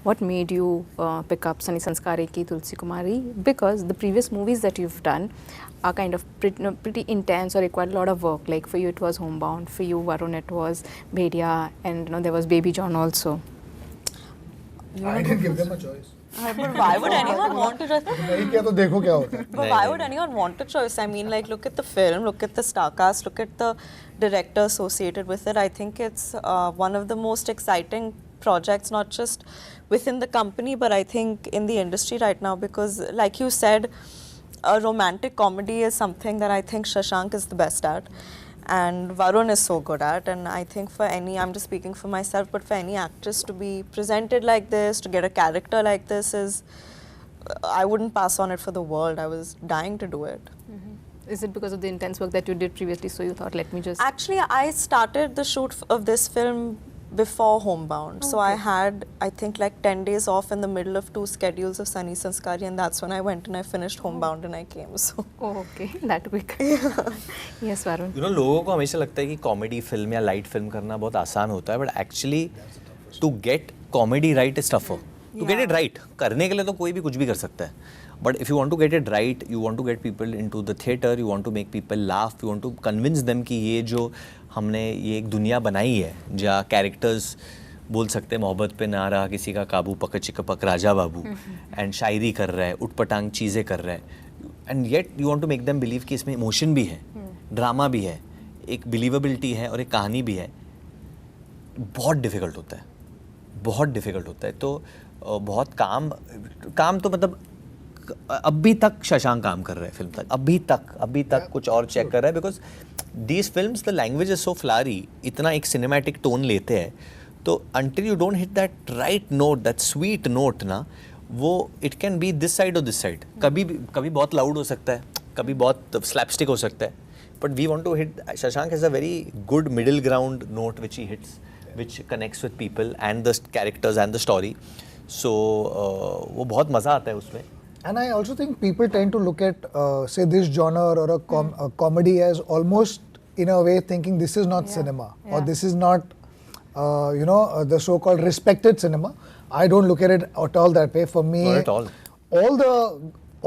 What made you pick up Sanskari ki Tulsi Kumari? Because the previous movies that you've done are kind of pretty intense or required a lot of work. Like for you it was Homebound, for you Varun it was Bhedia, and there was Baby John also. I didn't give them a choice. But why would anyone want to just... नहीं किया तो देखो क्या होता है. But why would anyone want a choice? I mean, like, look at the film, look at the star cast, look at the director associated with it. I think it's one of the most exciting projects, not just within the company, but I think in the industry right now, because like you said, a romantic comedy is something that I think Shashank is the best at. And Varun is so good at, and I think for any, I'm just speaking for myself, but for any actress to be presented like this, to get a character like this is, I wouldn't pass on it for the world. I was dying to do it. Is it because of the intense work that you did previously, so you thought, let me just... Actually, I started the shoot of this film before Homebound. So I had, I think, like 10 days off in the middle of 2 schedules of Sunny Sanskari, and that's when I went and I finished Homebound and I came. So. Oh, okay. That quick. Yes, Varun. You know, लोगों को हमेशा लगता है कि comedy film या light film करना बहुत आसान होता है, but actually to get comedy right is tougher. To get it right करने के लिए तो कोई भी कुछ भी कर सकता है, but if you want to get it right, you want to get people into the theatre, you want to make people laugh, you want to convince them कि ये जो हमने ये एक दुनिया बनाई है जहाँ कैरेक्टर्स बोल सकते हैं मोहब्बत पे ना रहा किसी का काबू, पकड़ चिकपक राजा बाबू, एंड शायरी कर रहा है, उटपटांग चीज़ें कर रहा है, and yet you want to make them believe कि इसमें इमोशन भी है, ड्रामा भी है, एक बिलीवेबिलिटी है और एक कहानी भी है. बहुत डिफ़िकल्ट होता है, बहुत डिफ़िकल्ट होता है. तो बहुत काम तो मतलब अभी तक शशांक काम कर रहा है फिल्म तक, अभी तक कुछ और चेक कर रहा है, because these films the language is so flowery, इतना एक सिनेमैटिक टोन लेते हैं, तो until you don't hit that right note, that sweet note ना, वो it can be this side और दिस साइड. कभी बहुत लाउड हो सकता है, कभी बहुत स्लैपस्टिक हो सकता है, but we want to hit. Shashank has a very good middle ground note which he hits, which connects with people and the characters and the story. So वो बहुत मज़ा आता है उसमें. And I also think people tend to look at, say, this genre or a comedy as almost, in a way, thinking this is not cinema, or this is not, the so-called respected cinema. I don't look at it at all that way. For me, not at all.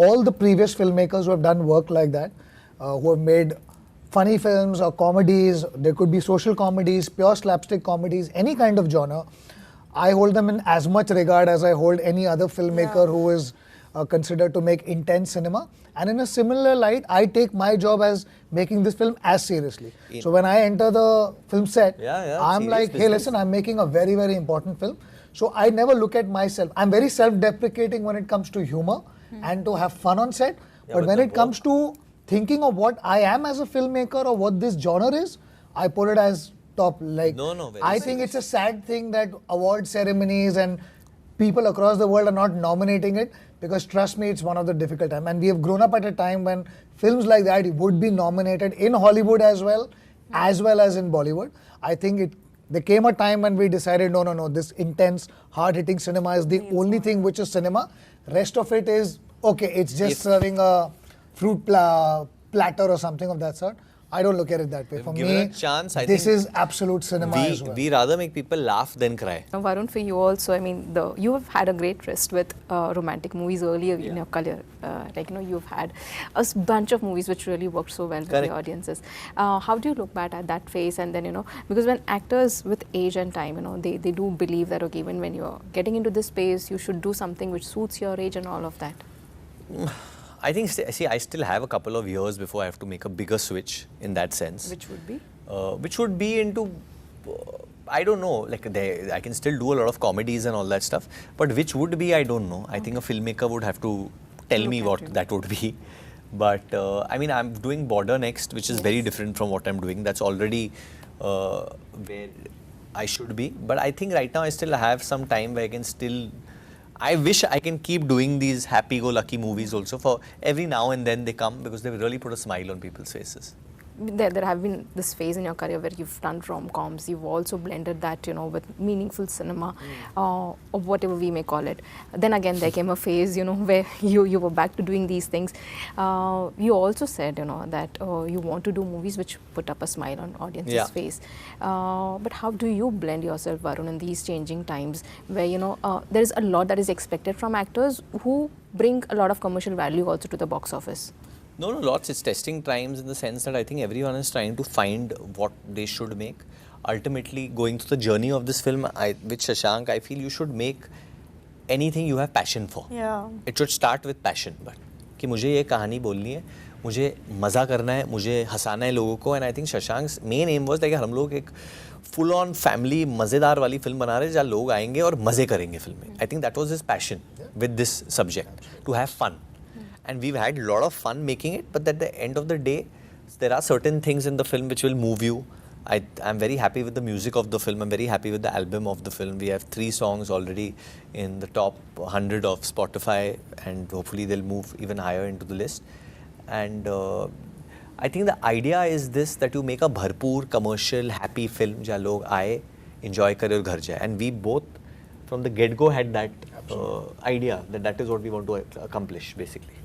All the previous filmmakers who have done work like that, who have made funny films or comedies, there could be social comedies, pure slapstick comedies, any kind of genre. I hold them in as much regard as I hold any other filmmaker who is considered to make intense cinema, and in a similar light I take my job as making this film as seriously. So when I enter the film set, I'm like, hey, listen, I'm making a very, very important film. So I never look at myself. I'm very self-deprecating when it comes to humor and to have fun on set, but when it comes to thinking of what I am as a filmmaker or what this genre is, I put it as top. Like, I think it's a sad thing that award ceremonies and people across the world are not nominating it, because trust me, it's one of the difficult times. And we have grown up at a time when films like that would be nominated in Hollywood as well as in Bollywood. I think there came a time when we decided, no, this intense, hard-hitting cinema is the only thing which is cinema. Rest of it is, okay, it's just serving a fruit platter or something of that sort. I don't look at it that way. For me, this is absolute cinema as well. We rather make people laugh than cry. Now, Varun, for you also, I mean, you have had a great tryst with romantic movies earlier in your career. You've had a bunch of movies which really worked so well with the audiences. How do you look back at that phase? And then, because when actors with age and time, they do believe that, okay, even when you're getting into this space, you should do something which suits your age and all of that. I think, see, I still have a couple of years before I have to make a bigger switch in that sense. Which would be? Which would be into, I don't know, like I can still do a lot of comedies and all that stuff, but which would be, I don't know. I think a filmmaker would have to tell me what that would be. But I mean, I'm doing Border next, which is very different from what I'm doing. That's already where I should be. But I think right now I still have some time where I can still, I wish I can keep doing these happy-go-lucky movies also. For every now and then they come, because they really put a smile on people's faces. there have been this phase in your career where you've done rom-coms, you've also blended that, you know, with meaningful cinema, or whatever we may call it. Then again, there came a phase, you know, where you were back to doing these things. You also said, you know, that you want to do movies which put up a smile on audience's face. But how do you blend yourself, Varun, in these changing times where, you know, there is a lot that is expected from actors who bring a lot of commercial value also to the box office? No, lots. It's testing times in the sense that I think everyone is trying to find what they should make. Ultimately, going through the journey of this film, with Shashank, I feel you should make anything you have passion for. Yeah. It should start with passion. But कि मुझे ये कहानी बोलनी है, मुझे मज़ा करना है, मुझे हंसाना है लोगों को. And I think Shashank's main aim was that हम लोग एक full on family मज़ेदार वाली फिल्म बना रहे हैं जहाँ लोग आएंगे और मज़े करेंगे फिल्म में. I think that was his passion with this subject, to have fun. And we've had a lot of fun making it, but at the end of the day, there are certain things in the film which will move you. I'm very happy with the music of the film. I'm very happy with the album of the film. We have 3 songs already in the top 100 of Spotify, and hopefully they'll move even higher into the list. And I think the idea is this, that you make a bharpoor, commercial, happy film जहाँ लोग आए, enjoy करे और घर जाए. And we both, from the get-go, had that idea that is what we want to accomplish, basically.